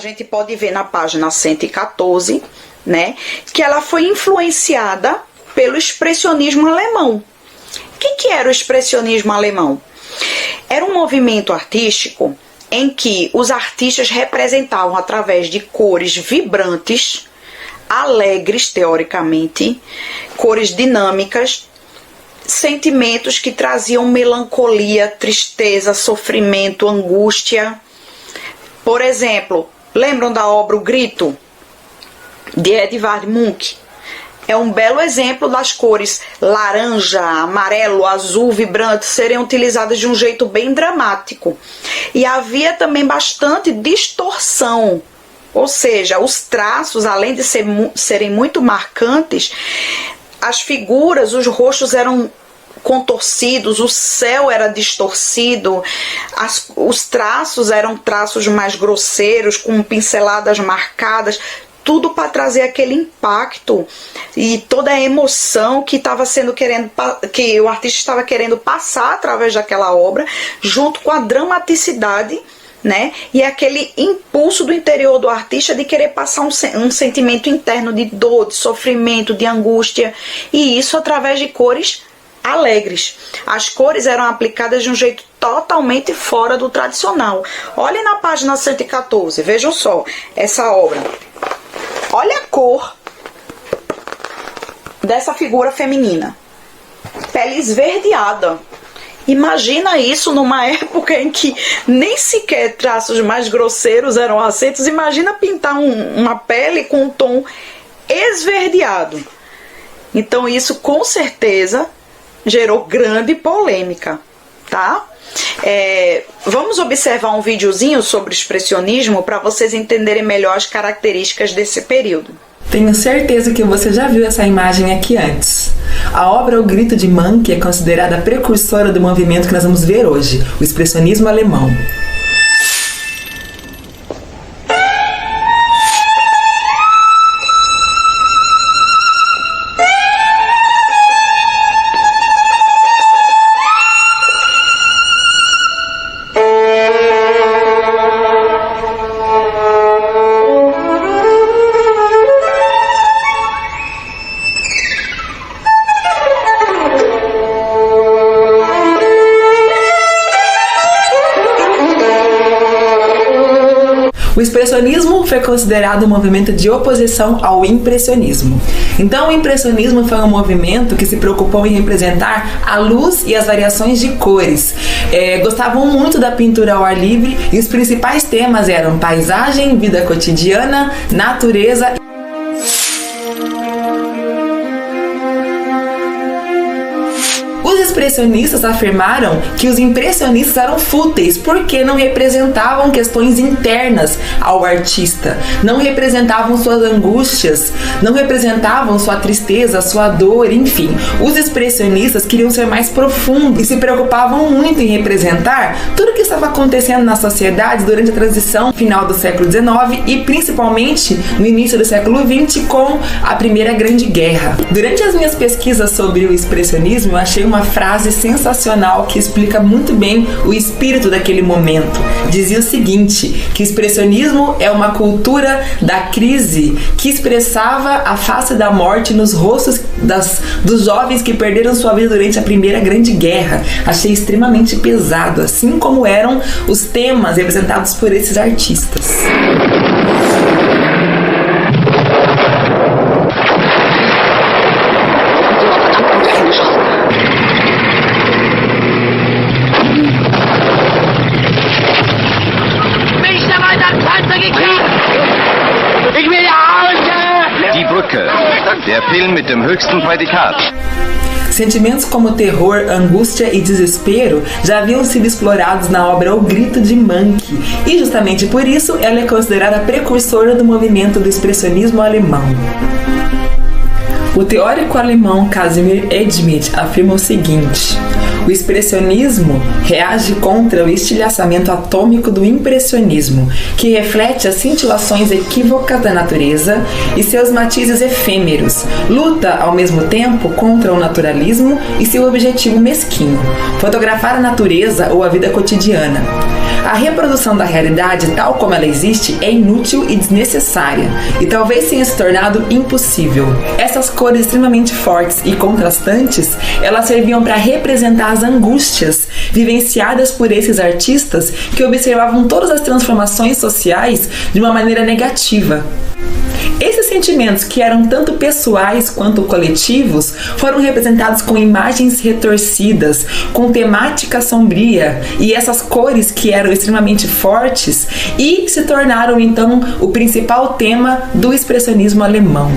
gente pode ver na página 114, né, que ela foi influenciada pelo expressionismo alemão. O que era o expressionismo alemão? Era um movimento artístico em que os artistas representavam, através de cores vibrantes, alegres teoricamente, cores dinâmicas, sentimentos que traziam melancolia, tristeza, sofrimento, angústia. Por exemplo, lembram da obra O Grito, de Edvard Munch? É um belo exemplo das cores laranja, amarelo, azul, vibrante serem utilizadas de um jeito bem dramático. E havia também bastante distorção, ou seja, os traços, além de serem muito marcantes, as figuras, os rostos eram contorcidos, o céu era distorcido, os traços eram traços mais grosseiros, com pinceladas marcadas, tudo para trazer aquele impacto e toda a emoção que que o artista estava querendo passar através daquela obra, junto com a dramaticidade, né? E aquele impulso do interior do artista de querer passar um sentimento interno de dor, de sofrimento, de angústia, e isso através de cores alegres. As cores eram aplicadas de um jeito totalmente fora do tradicional. Olhem na página 114, vejam só essa obra. Olha a cor dessa figura feminina. Pele esverdeada. Imagina isso numa época em que nem sequer traços mais grosseiros eram aceitos. Imagina pintar uma pele com um tom esverdeado. Então isso com certeza gerou grande polêmica, tá? Vamos observar um videozinho sobre o expressionismo para vocês entenderem melhor as características desse período. Tenho certeza que você já viu essa imagem aqui antes. A obra O Grito de Munch é considerada a precursora do movimento que nós vamos ver hoje, o expressionismo alemão. O expressionismo foi considerado um movimento de oposição ao impressionismo. Então, o impressionismo foi um movimento que se preocupou em representar a luz e as variações de cores. Gostavam muito da pintura ao ar livre e os principais temas eram paisagem, vida cotidiana, natureza. Os expressionistas afirmaram que os impressionistas eram fúteis porque não representavam questões internas ao artista, não representavam suas angústias, não representavam sua tristeza, sua dor, enfim. Os expressionistas queriam ser mais profundos e se preocupavam muito em representar tudo o que estava acontecendo na sociedade durante a transição final do século XIX e principalmente no início do século XX com a Primeira Grande Guerra. Durante as minhas pesquisas sobre o expressionismo, eu achei uma frase sensacional que explica muito bem o espírito daquele momento. Dizia o seguinte, que o expressionismo é uma cultura da crise que expressava a face da morte nos rostos dos jovens que perderam sua vida durante a Primeira Grande Guerra. Achei extremamente pesado, assim como eram os temas representados por esses artistas. Die Brücke, der Film mit dem höchsten Prädikat. Sentimentos como terror, angústia e desespero já haviam sido explorados na obra O Grito de Munch, e justamente por isso ela é considerada a precursora do movimento do expressionismo alemão. O teórico alemão Casimir Edschmidt afirma o seguinte: o expressionismo reage contra o estilhaçamento atômico do impressionismo, que reflete as cintilações equívocas da natureza e seus matizes efêmeros. Luta, ao mesmo tempo, contra o naturalismo e seu objetivo mesquinho, fotografar a natureza ou a vida cotidiana. A reprodução da realidade tal como ela existe é inútil e desnecessária, e talvez tenha se tornado impossível. Essas cores extremamente fortes e contrastantes, elas serviam para representar as angústias vivenciadas por esses artistas que observavam todas as transformações sociais de uma maneira negativa. Esses sentimentos, que eram tanto pessoais quanto coletivos, foram representados com imagens retorcidas, com temática sombria, e essas cores que eram extremamente fortes e se tornaram então o principal tema do expressionismo alemão.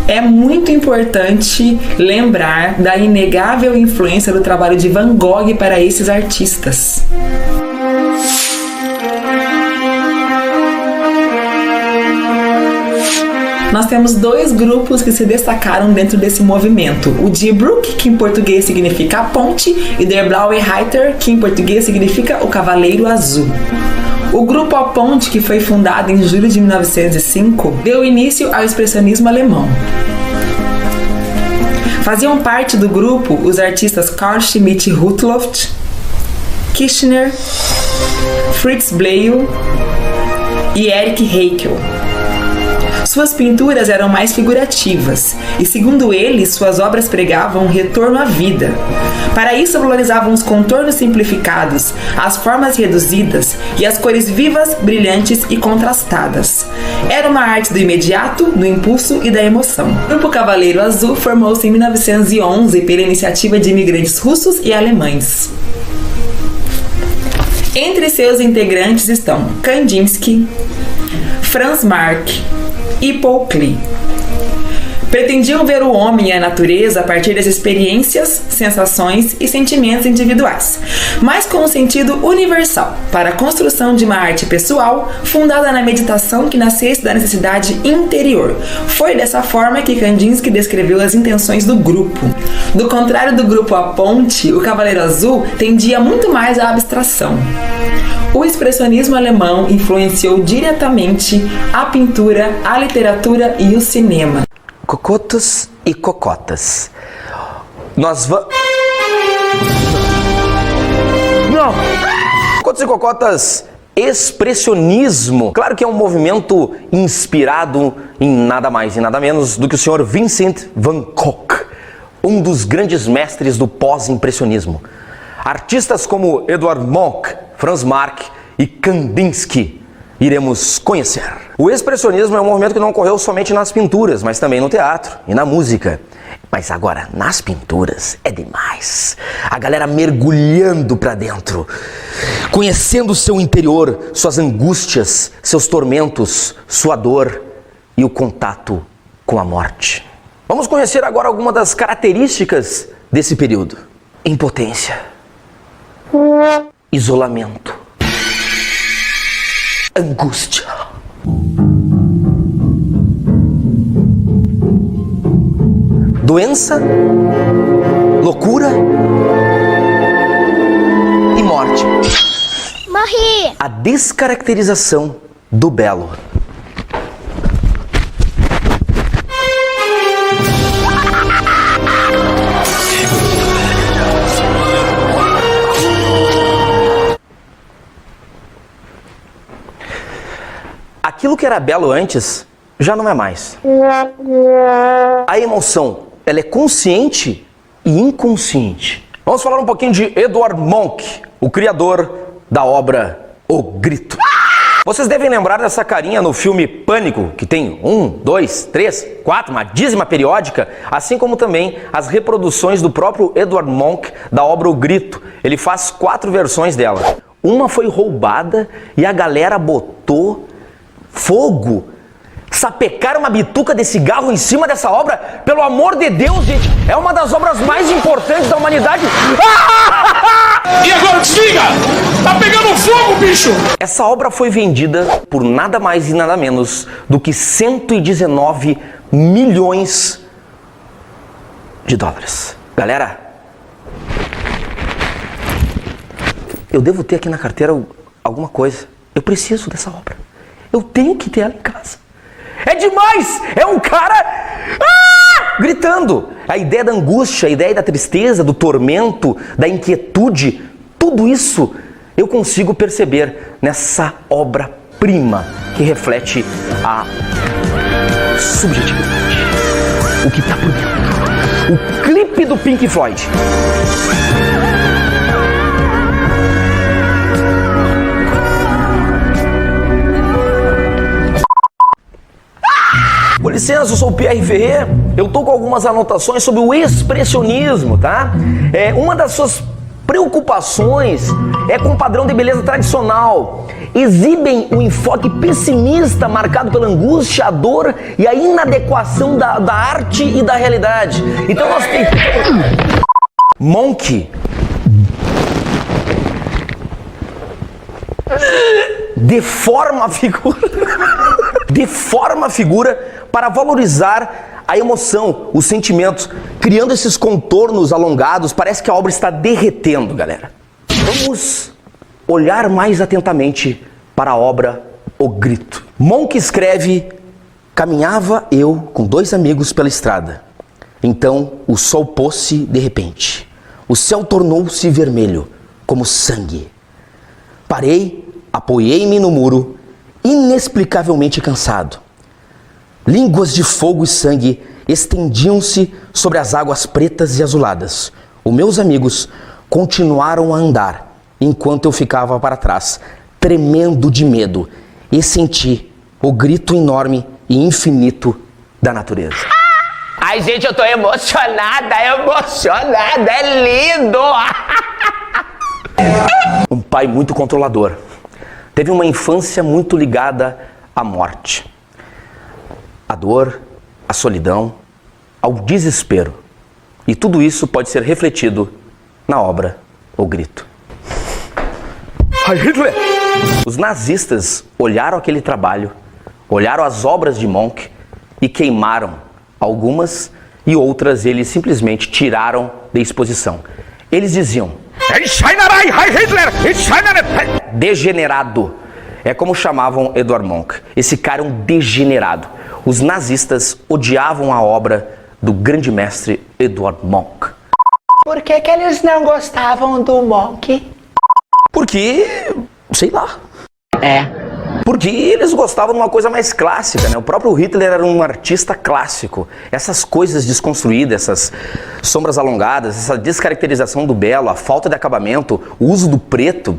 É muito importante lembrar da inegável influência do trabalho de Van Gogh para esses artistas. Nós temos dois grupos que se destacaram dentro desse movimento. O Die Brücke, que em português significa a ponte, e Der Blaue Reiter, que em português significa o Cavaleiro Azul. O grupo A Ponte, que foi fundado em julho de 1905, deu início ao expressionismo alemão. Faziam parte do grupo os artistas Carl Schmidt-Rudloff, Kirchner, Fritz Bleyl e Erich Haeckel. Suas pinturas eram mais figurativas e, segundo eles, suas obras pregavam um retorno à vida. Para isso, valorizavam os contornos simplificados, as formas reduzidas e as cores vivas, brilhantes e contrastadas. Era uma arte do imediato, do impulso e da emoção. O Grupo Cavaleiro Azul formou-se em 1911 pela iniciativa de imigrantes russos e alemães. Entre seus integrantes estão Kandinsky, Franz Marc e Paul Klee. Pretendiam ver o homem e a natureza a partir das experiências, sensações e sentimentos individuais, mas com um sentido universal, para a construção de uma arte pessoal fundada na meditação que nascesse da necessidade interior. Foi dessa forma que Kandinsky descreveu as intenções do grupo. Do contrário do grupo A Ponte, o Cavaleiro Azul tendia muito mais à abstração. O expressionismo alemão influenciou diretamente a pintura, a literatura e o cinema. Cocotos e cocotas. Nós vamos... Não! Cocotos e cocotas, expressionismo. Claro que é um movimento inspirado em nada mais e nada menos do que o Sr. Vincent van Gogh, um dos grandes mestres do pós-impressionismo. Artistas como Edvard Munch, Franz Marc e Kandinsky iremos conhecer. O expressionismo é um movimento que não ocorreu somente nas pinturas, mas também no teatro e na música. Mas agora, nas pinturas, é demais. A galera mergulhando pra dentro, conhecendo o seu interior, suas angústias, seus tormentos, sua dor e o contato com a morte. Vamos conhecer agora algumas das características desse período. Impotência, isolamento, angústia, doença, loucura e morte. Morri! A descaracterização do belo. Aquilo que era belo antes, já não é mais. A emoção, ela é consciente e inconsciente. Vamos falar um pouquinho de Edvard Munch, o criador da obra O Grito. Vocês devem lembrar dessa carinha no filme Pânico, que tem 1, 2, 3, 4, uma dízima periódica, assim como também as reproduções do próprio Edvard Munch da obra O Grito. Ele faz 4 versões dela. Uma foi roubada e a galera botou fogo, sapecaram uma bituca de cigarro em cima dessa obra. Pelo amor de Deus, gente, é uma das obras mais importantes da humanidade. E agora desliga! Tá pegando fogo, bicho! Essa obra foi vendida por nada mais e nada menos do que 119 milhões de dólares. Galera, eu devo ter aqui na carteira alguma coisa. Eu preciso dessa obra. Eu tenho que ter ela em casa. É demais! É um cara gritando. A ideia da angústia, a ideia da tristeza, do tormento, da inquietude, tudo isso eu consigo perceber nessa obra-prima que reflete a subjetividade, o que está por dentro, o clipe do Pink Floyd. Com licença, eu sou o Pierre Ferrer, eu tô com algumas anotações sobre o expressionismo, tá? Uma das suas preocupações é com o padrão de beleza tradicional. Exibem um enfoque pessimista marcado pela angústia, a dor e a inadequação da arte e da realidade. Então nós temos... Monk deforma a figura para valorizar a emoção, os sentimentos, criando esses contornos alongados. Parece que a obra está derretendo, galera. Vamos olhar mais atentamente para a obra O Grito. Monk escreve: caminhava eu com 2 amigos pela estrada. Então o sol pôs-se de repente. O céu tornou-se vermelho, como sangue. Parei, apoiei-me no muro, inexplicavelmente cansado. Línguas de fogo e sangue estendiam-se sobre as águas pretas e azuladas. Os meus amigos continuaram a andar, enquanto eu ficava para trás, tremendo de medo, e senti o grito enorme e infinito da natureza. Ai, gente, eu tô emocionada, é lindo! Um pai muito controlador. Teve uma infância muito ligada à morte. A dor, a solidão, ao desespero. E tudo isso pode ser refletido na obra O Grito. Heil Hitler! Os nazistas olharam aquele trabalho, olharam as obras de Monk e queimaram algumas, e outras eles simplesmente tiraram da exposição. Eles diziam: degenerado. É como chamavam Edvard Munch. Esse cara é um degenerado. Os nazistas odiavam a obra do grande mestre Edvard Munch. Por que eles não gostavam do Monk? Porque, sei lá. Porque eles gostavam de uma coisa mais clássica, né? O próprio Hitler era um artista clássico. Essas coisas desconstruídas, essas sombras alongadas, essa descaracterização do belo, a falta de acabamento, o uso do preto.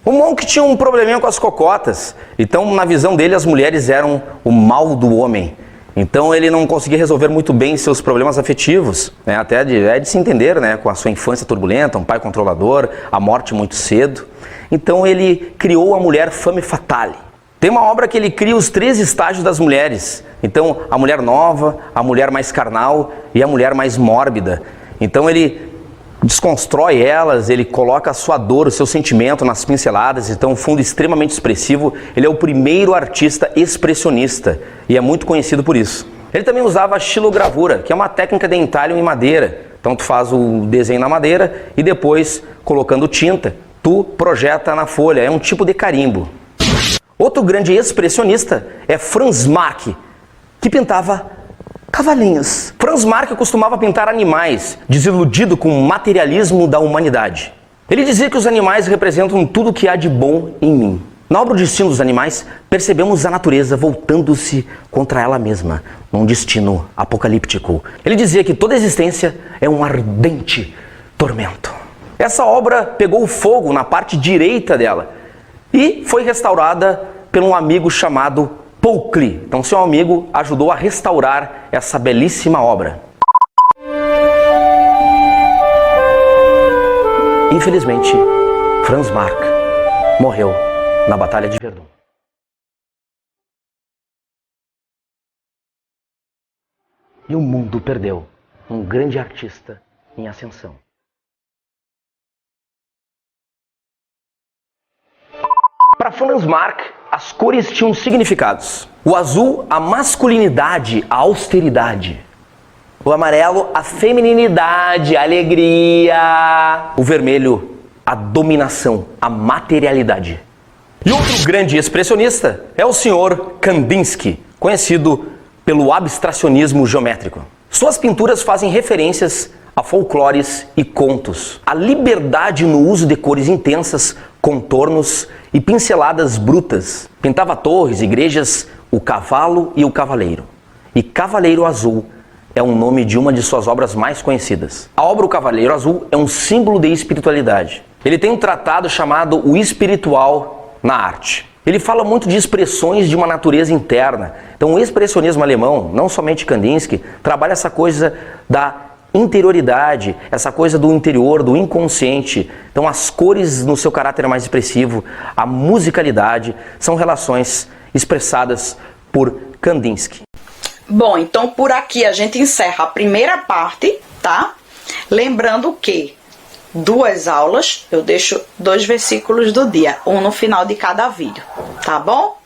O Monk tinha um probleminha com as cocotas. Então, na visão dele, as mulheres eram o mal do homem. Então, ele não conseguia resolver muito bem seus problemas afetivos, né? Até de se entender, né? Com a sua infância turbulenta, um pai controlador, a morte muito cedo. Então, ele criou a mulher femme fatale. Tem uma obra que ele cria os 3 estágios das mulheres. Então, a mulher nova, a mulher mais carnal e a mulher mais mórbida. Então, ele desconstrói elas, ele coloca a sua dor, o seu sentimento nas pinceladas. Então, um fundo extremamente expressivo. Ele é o primeiro artista expressionista e é muito conhecido por isso. Ele também usava a xilogravura, que é uma técnica de entalho em madeira. Então, tu faz o desenho na madeira e depois, colocando tinta, tu projeta na folha. É um tipo de carimbo. Outro grande expressionista é Franz Marc, que pintava cavalinhos. Franz Marc costumava pintar animais, desiludido com o materialismo da humanidade. Ele dizia que os animais representam tudo o que há de bom em mim. Na obra O Destino dos Animais, percebemos a natureza voltando-se contra ela mesma, num destino apocalíptico. Ele dizia que toda existência é um ardente tormento. Essa obra pegou fogo na parte direita dela e foi restaurada por um amigo chamado Paul Klee. Então, seu amigo ajudou a restaurar essa belíssima obra. Infelizmente, Franz Marc morreu na Batalha de Verdun. E o mundo perdeu um grande artista em ascensão. Para Franz Marc, as cores tinham significados. O azul, a masculinidade, a austeridade. O amarelo, a feminilidade, a alegria. O vermelho, a dominação, a materialidade. E outro grande expressionista é o Sr. Kandinsky, conhecido pelo abstracionismo geométrico. Suas pinturas fazem referências a folclores e contos. A liberdade no uso de cores intensas, contornos e pinceladas brutas. Pintava torres, igrejas, o cavalo e o cavaleiro. E Cavaleiro Azul é o nome de uma de suas obras mais conhecidas. A obra O Cavaleiro Azul é um símbolo de espiritualidade. Ele tem um tratado chamado O Espiritual na Arte. Ele fala muito de expressões de uma natureza interna. Então o expressionismo alemão, não somente Kandinsky, trabalha essa coisa da interioridade, essa coisa do interior, do inconsciente. Então as cores no seu caráter mais expressivo, a musicalidade, são relações expressadas por Kandinsky. Bom, então por aqui a gente encerra a primeira parte, tá? Lembrando que 2 aulas, eu deixo 2 versículos do dia, um no final de cada vídeo, tá bom?